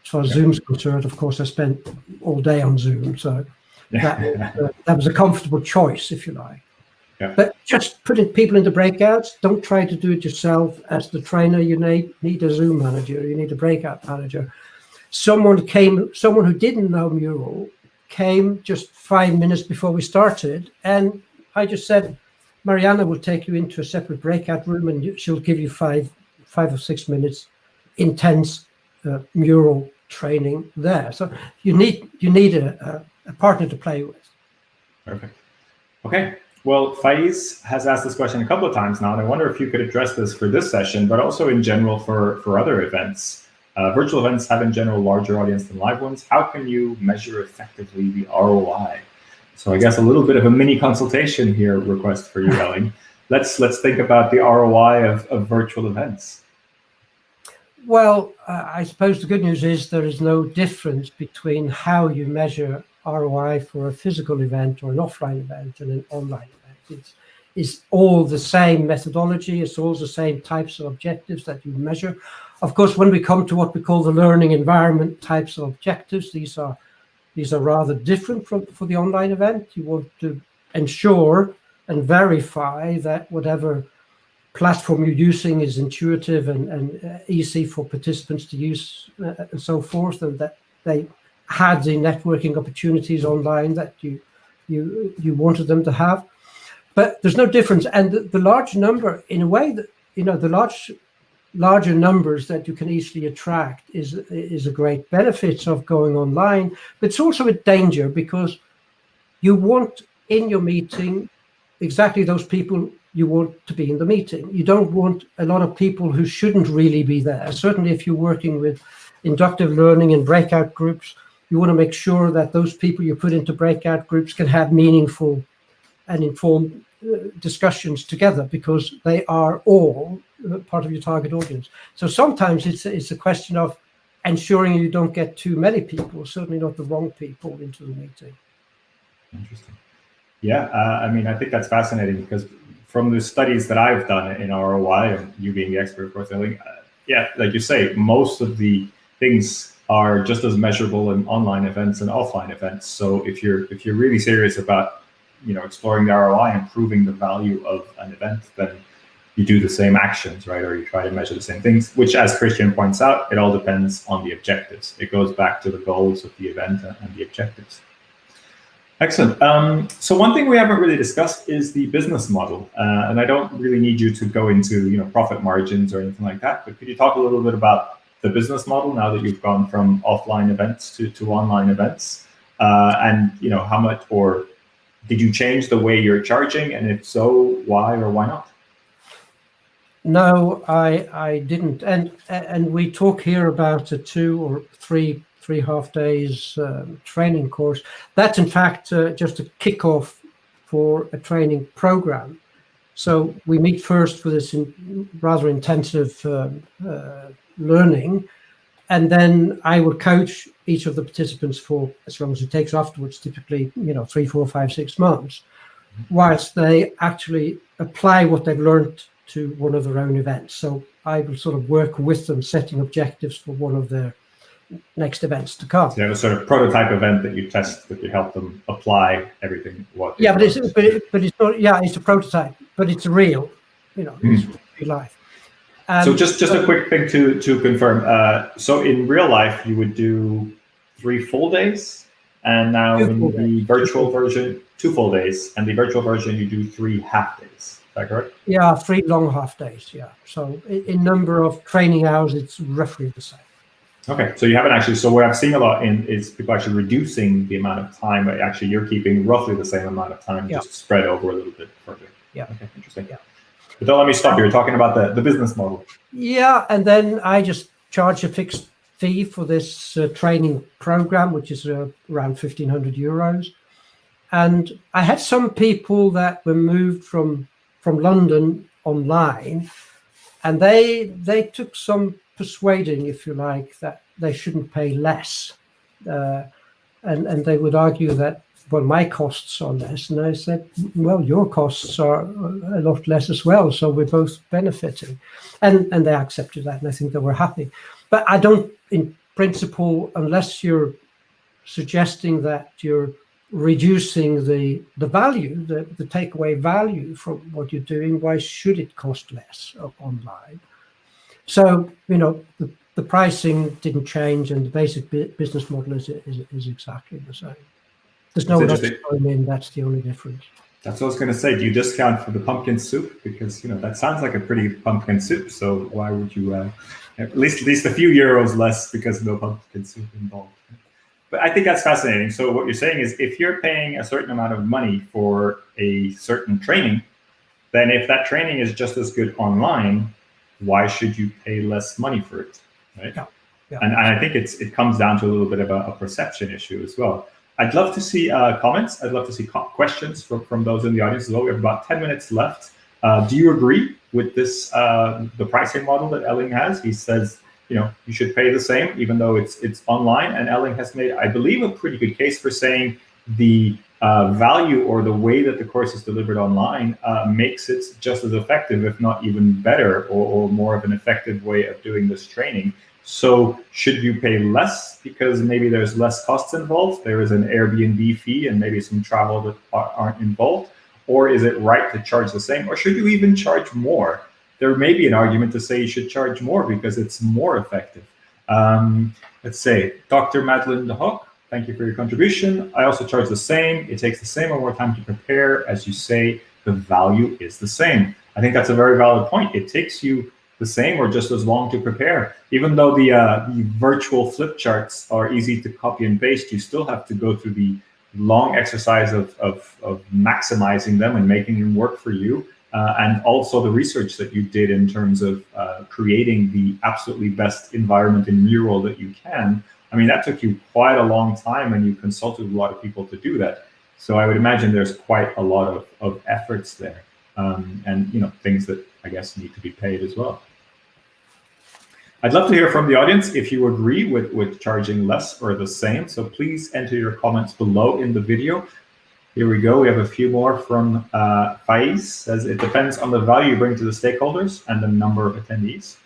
as far as Zoom's concerned, of course, I spent all day on Zoom. So that was a comfortable choice, if you like. Yeah. But just putting people into breakouts, don't try to do it yourself. As the trainer, you need a Zoom manager, you need a breakout manager. Someone who didn't know Mural came just 5 minutes before we started, and I just said, Mariana will take you into a separate breakout room and she'll give you 5 or 6 minutes intense Mural training there. So you need a partner to play with. Perfect. Okay. Well, Faiz has asked this question a couple of times now, and I wonder if you could address this for this session, but also in general for other events. Virtual events have in general larger audience than live ones. How can you measure effectively the ROI? So I guess a little bit of a mini consultation here request for you, Elling. Let's think about the ROI of virtual events. Well, I suppose the good news is there is no difference between how you measure ROI for a physical event or an offline event and an online event. It's all the same methodology. It's all the same types of objectives that you measure. Of course, when we come to what we call the learning environment types of objectives, these are rather different for the online event. You want to ensure and verify that whatever platform you're using is intuitive and easy for participants to use and so forth, and that they had the networking opportunities online that you wanted them to have. But there's no difference. And the large number, in a way, that the larger numbers that you can easily attract is a great benefit of going online, but it's also a danger, because you want in your meeting exactly those people you want to be in the meeting. You don't want a lot of people who shouldn't really be there. Certainly if you're working with inductive learning and breakout groups, you want to make sure that those people you put into breakout groups can have meaningful and informed discussions together, because they are all part of your target audience. So sometimes it's a question of ensuring you don't get too many people, certainly not the wrong people, into the meeting. Interesting. Yeah, I mean, I think that's fascinating, because from the studies that I've done in ROI, and you being the expert, of course, Elling, yeah, like you say, most of the things are just as measurable in online events and offline events. So if you're really serious about exploring the ROI, improving the value of an event, then you do the same actions, right? Or you try to measure the same things, which, as Christian points out, it all depends on the objectives. It goes back to the goals of the event and the objectives. Excellent. So one thing we haven't really discussed is the business model. And I don't really need you to go into profit margins or anything like that, but could you talk a little bit about the business model now that you've gone from offline events to online events? And how much, or did you change the way you're charging? And if so, why or why not? No, I didn't. And we talk here about a 2 or 3 half days training course. That's in fact just a kickoff for a training program. So we meet first for this rather intensive learning, and then I will coach each of the participants for as long as it takes afterwards, typically 3, 4, 5, 6 months, whilst they actually apply what they've learned to one of their own events. So I will sort of work with them, setting objectives for one of their next events to come. So you have a sort of prototype event that you test, that you help them apply everything. But it's not. Yeah, it's a prototype, but it's real. It's real life. So just a quick thing to confirm. So in real life, you would do 3 full days, and now in the virtual version, 2 full days, and the virtual version you do 3 half days. Is that correct? Yeah, 3 long half days. Yeah. So in number of training hours, it's roughly the same. Okay, so you haven't actually. So what I've seen a lot is people actually reducing the amount of time, but actually you're keeping roughly the same amount of time, just spread over a little bit further. Yeah. Okay, interesting. Yeah. But don't let me stop you. You're talking about the business model. Yeah, and then I just charge a fixed fee for this training program, which is around 1,500 euros. And I had some people that were moved from London online, and they took some persuading, if you like, that they shouldn't pay less. And they would argue that, well, my costs are less. And I said, well, your costs are a lot less as well. So we're both benefiting. And they accepted that, and I think they were happy. But I don't, in principle, unless you're suggesting that you're reducing the value, the takeaway value from what you're doing, why should it cost less online? So, the pricing didn't change, and the basic business model is exactly the same. There's no nuts going in, that's the only difference. That's what I was going to say. Do you discount for the pumpkin soup? Because, that sounds like a pretty pumpkin soup. So why would you at least a few euros less because no pumpkin soup involved? But I think that's fascinating. So what you're saying is, if you're paying a certain amount of money for a certain training, then if that training is just as good online, why should you pay less money for it, right? Yeah. And I think it comes down to a little bit of a perception issue as well. I'd love to see comments. I'd love to see questions from those in the audience as well. We have about 10 minutes left. Do you agree with this, the pricing model that Elling has? He says, you should pay the same, even though it's online. And Elling has made, I believe, a pretty good case for saying the value or the way that the course is delivered online makes it just as effective, if not even better, or more of an effective way of doing this training. So should you pay less because maybe there's less costs involved? There is an Airbnb fee and maybe some travel that aren't involved. Or is it right to charge the same? Or should you even charge more? There may be an argument to say you should charge more because it's more effective. Let's say, Dr. Madeline de Hock, thank you for your contribution. I also charge the same. It takes the same or more time to prepare. As you say, the value is the same. I think that's a very valid point. It takes you the same or just as long to prepare. Even though the virtual flip charts are easy to copy and paste, you still have to go through the long exercise of maximizing them and making them work for you. And also the research that you did in terms of creating the absolutely best environment in Mural that you can. I mean, that took you quite a long time, and you consulted a lot of people to do that. So I would imagine there's quite a lot of efforts there, and things that I guess need to be paid as well. I'd love to hear from the audience if you agree with charging less or the same. So please enter your comments below in the video. Here we go. We have a few more from Faiz. Says it depends on the value you bring to the stakeholders and the number of attendees.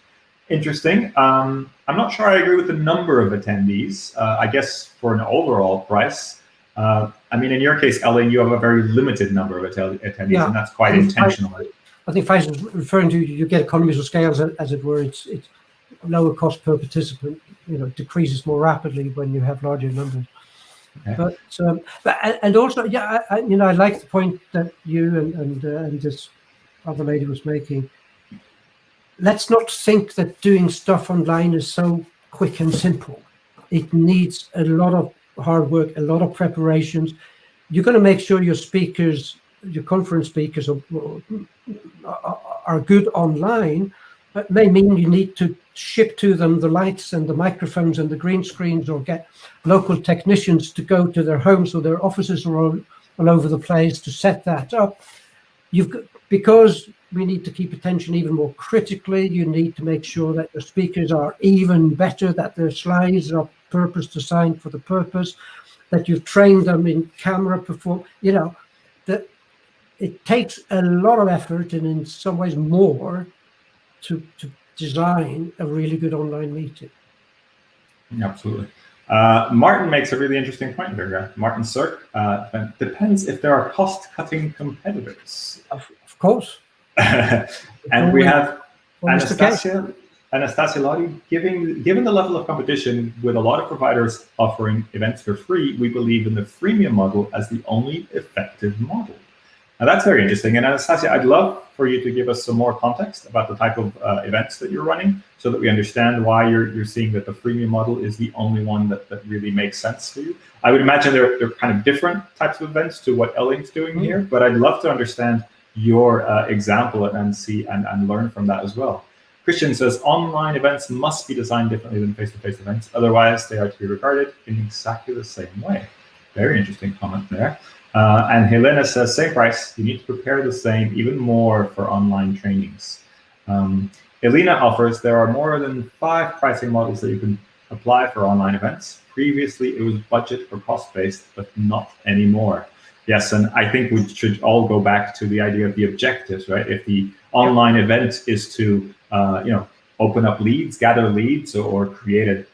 Interesting. I'm not sure I agree with the number of attendees. I guess for an overall price. I mean, in your case, Elling, you have a very limited number of attendees, and that's quite intentional. I think Faiz is referring to you get economies of scale, as it were. It's lower cost per participant. Decreases more rapidly when you have larger numbers. Okay. But also, yeah, I like the point that you and this other lady was making. Let's not think that doing stuff online is so quick and simple. It needs a lot of hard work, a lot of preparations. You're going to make sure your speakers, your conference speakers, are good online. But may mean you need to ship to them the lights and the microphones and the green screens, or get local technicians to go to their homes or their offices are all over the place to set that up. Because we need to keep attention even more critically, you need to make sure that your speakers are even better, that their slides are purpose designed for the purpose, that you've trained them in camera perform. That it takes a lot of effort, and in some ways more, to design a really good online meeting. Absolutely. Martin makes a really interesting point here. Martin Cirque, depends if there are cost-cutting competitors. Of course. And we have Anastasia Lodi, given the level of competition with a lot of providers offering events for free, we believe in the freemium model as the only effective model. Now that's very interesting. And Anastasia, I'd love for you to give us some more context about the type of events that you're running, so that we understand why you're seeing that the freemium model is the only one that really makes sense for you. I would imagine they're kind of different types of events to what Elling's doing here, but I'd love to understand your example and see and learn from that as well. Christian says, online events must be designed differently than face-to-face events. Otherwise, they are to be regarded in exactly the same way. Very interesting comment there. And Helena says, same price, you need to prepare the same, even more for online trainings. Elena offers, there are more than 5 pricing models that you can apply for online events. Previously, it was budget or cost-based, but not anymore. Yes, and I think we should all go back to the idea of the objectives, right? If the online event is to, open up leads, gather leads, or create a,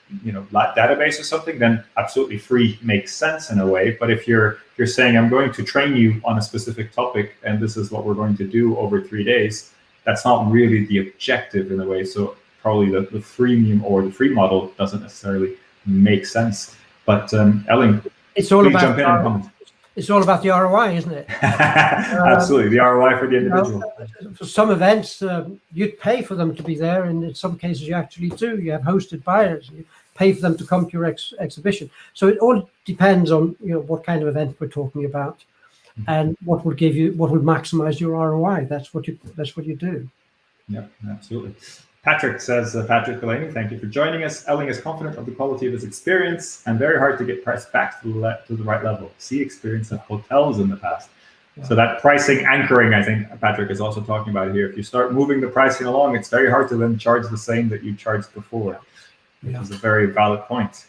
database or something, then absolutely free makes sense in a way. But if you're saying, I'm going to train you on a specific topic, and this is what we're going to do over 3 days, that's not really the objective in a way. So probably the freemium or the free model doesn't necessarily make sense. But Elling, it's all about it's all about the ROI, isn't it? Absolutely, the ROI for the individual. For some events, you'd pay for them to be there, and in some cases you actually do. You have hosted buyers, you pay for them to come to your exhibition. So it all depends on what kind of event we're talking about, and what will maximize your ROI. That's what you do. Yeah, absolutely. Patrick says, Patrick Delaney, thank you for joining us. Elling is confident of the quality of his experience and very hard to get priced back to the right level. See experience of hotels in the past. Yeah. So that pricing anchoring, I think Patrick is also talking about here. If you start moving the pricing along, it's very hard to then charge the same that you charged before, which is a very valid point.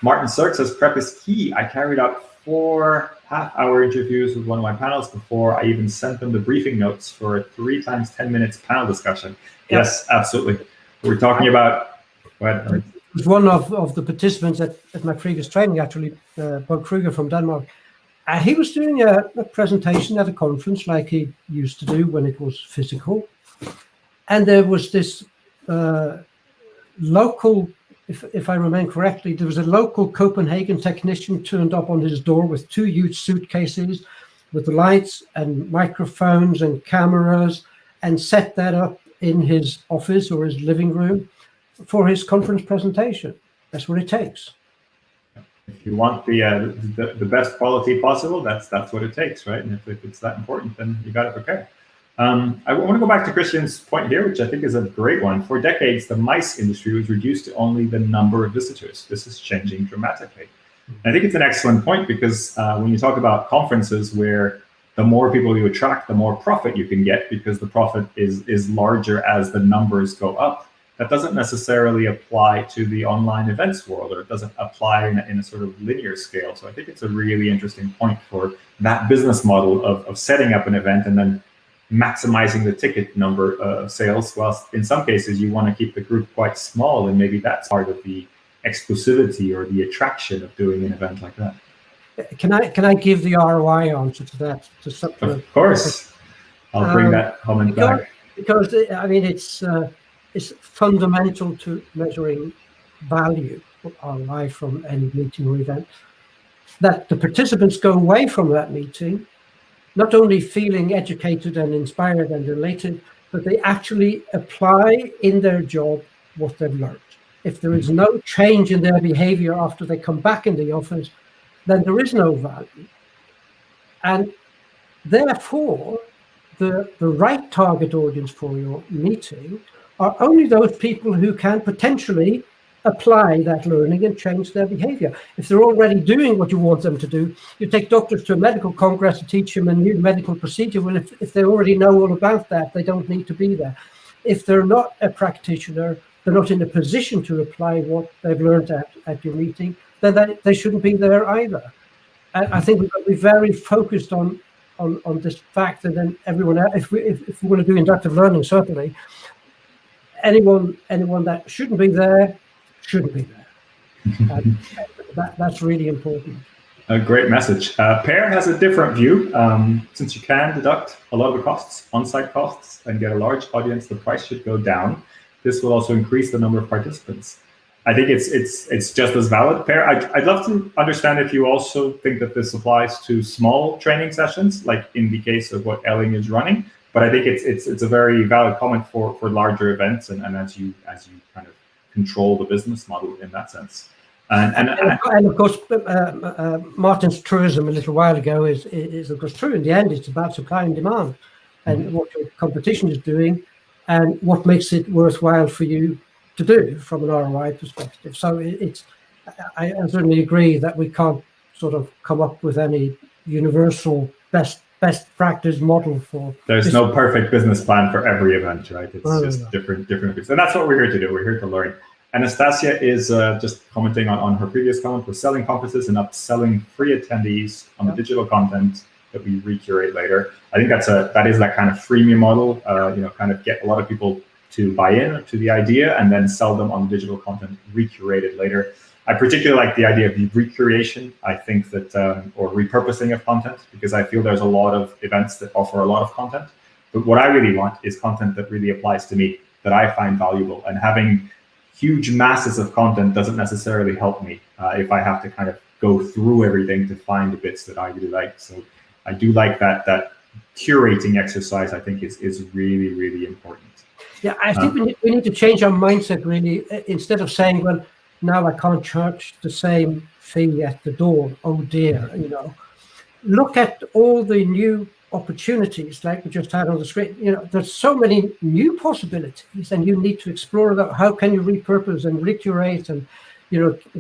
Martin Cirque says, prep is key. I carried out 4 half-hour interviews with one of my panels before I even sent them the briefing notes for a 3 times 10 minutes panel discussion. Yes, absolutely. We're talking about. It was one of the participants at my previous training, actually, Bob Kruger from Denmark. He was doing a presentation at a conference like he used to do when it was physical. And there was this local, if I remember correctly, there was a local Copenhagen technician turned up on his door with 2 huge suitcases with the lights and microphones and cameras. and set that up in his office or his living room for his conference presentation. That's what it takes. If you want the best quality possible, that's what it takes, right? And if it's that important, then you got to prepare. I want to go back to Christian's point here, which I think is a great one. For decades, the MICE industry was reduced to only the number of visitors. This is changing dramatically. And I think it's an excellent point because when you talk about conferences where the more people you attract, the more profit you can get because the profit is larger as the numbers go up. That doesn't necessarily apply to the online events world, or it doesn't apply in a sort of linear scale. So I think it's a really interesting point for that business model of setting up an event and then maximizing the ticket number of sales, whilst in some cases you want to keep the group quite small, and maybe that's part of the exclusivity or the attraction of doing an event like that. Can I give the ROI answer to that? To supplement? Of course, I'll bring that comment back. Because I mean, it's fundamental to measuring value or ROI from any meeting or event, that the participants go away from that meeting not only feeling educated and inspired and elated, but they actually apply in their job what they've learned. If there is no change in their behavior after they come back in the office, then there is no value. And therefore, the right target audience for your meeting are only those people who can potentially apply that learning and change their behavior. If they're already doing what you want them to do, you take doctors to a medical congress to teach them a new medical procedure. Well, if they already know all about that, they don't need to be there. If they're not a practitioner, they're not in a position to apply what they've learned at your meeting, then they shouldn't be there either. And I think we've got to be very focused on this fact that then everyone else, if we want to do inductive learning, certainly, anyone that shouldn't be there, shouldn't be there. That's really important. A great message. Per has a different view. Since you can deduct a lot of the costs, on-site costs, and get a large audience, the price should go down. This will also increase the number of participants. I think it's just as valid. Per, I'd love to understand if you also think that this applies to small training sessions, like in the case of what Elling is running. But I think it's a very valid comment for larger events and as you kind of control the business model in that sense. And of course, Martin's truism a little while ago is of course true. In the end, it's about supply and demand, and what your competition is doing, and what makes it worthwhile for you to do from an ROI perspective. So I certainly agree that we can't sort of come up with any universal best practice model for. There's no perfect business plan for every event, right? It's different things, and that's what we're here to do. We're here to learn. Anastasia is just commenting on her previous comment. We're selling conferences and upselling free attendees on the digital content that we recurate later. I think that is that kind of freemium model. Kind of get a lot of people to buy in to the idea and then sell them on digital content recurated later. I particularly like the idea of the recreation. I think that or repurposing of content, because I feel there's a lot of events that offer a lot of content. But what I really want is content that really applies to me, that I find valuable, and having huge masses of content doesn't necessarily help me if I have to kind of go through everything to find the bits that I really like. So I do like that curating exercise. I think is really, really important. Yeah, I think we need to change our mindset really. Instead of saying, well, now I can't charge the same fee at the door. Oh dear, Look at all the new opportunities like we just had on the screen. There's so many new possibilities, and you need to explore that. How can you repurpose and recurate and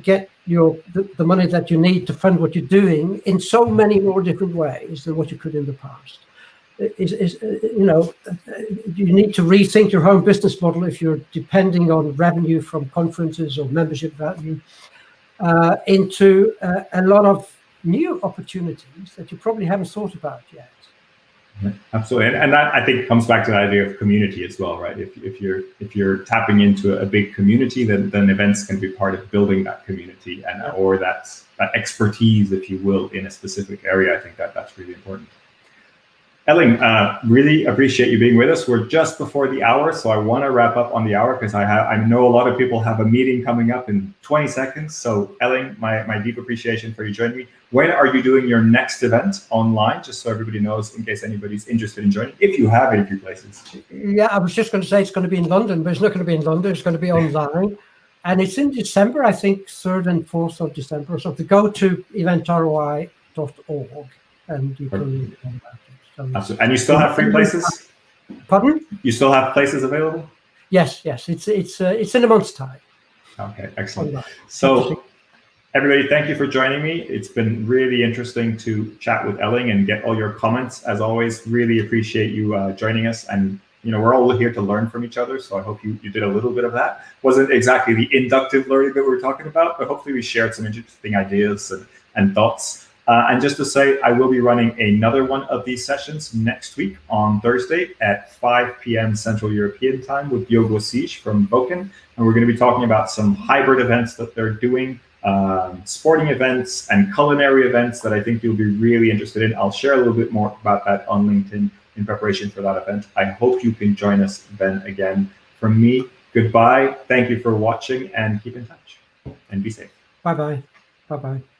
get the money that you need to fund what you're doing in so many more different ways than what you could in the past. You need to rethink your home business model if you're depending on revenue from conferences or membership value into a lot of new opportunities that you probably haven't thought about yet. Absolutely, and that I think comes back to the idea of community as well, right? If you're tapping into a big community, then events can be part of building that community or that expertise, if you will, in a specific area. I think that's really important. Elling, really appreciate you being with us. We're just before the hour, so I want to wrap up on the hour because I know a lot of people have a meeting coming up in 20 seconds. So Elling, my deep appreciation for you joining me. When are you doing your next event online? Just so everybody knows, in case anybody's interested in joining, if you have any few places. Yeah, I was just going to say it's going to be in London, but it's not going to be in London. It's going to be online. And it's in December, I think, 3rd and 4th of December. So go to eventroi.org and you can learn about it. So, and you still have free places? Pardon? You still have places available? Yes. It's in a month's time. Okay, excellent. Online. So everybody, thank you for joining me. It's been really interesting to chat with Elling and get all your comments. As always, really appreciate you joining us. And we're all here to learn from each other. So I hope you did a little bit of that. Wasn't exactly the inductive learning that we were talking about, but hopefully we shared some interesting ideas and thoughts. And just to say, I will be running another one of these sessions next week on Thursday at 5 p.m. Central European time with Yogo Siege from Boken. And we're going to be talking about some hybrid events that they're doing, sporting events and culinary events that I think you'll be really interested in. I'll share a little bit more about that on LinkedIn in preparation for that event. I hope you can join us then again. From me, goodbye. Thank you for watching and keep in touch and be safe. Bye-bye. Bye-bye.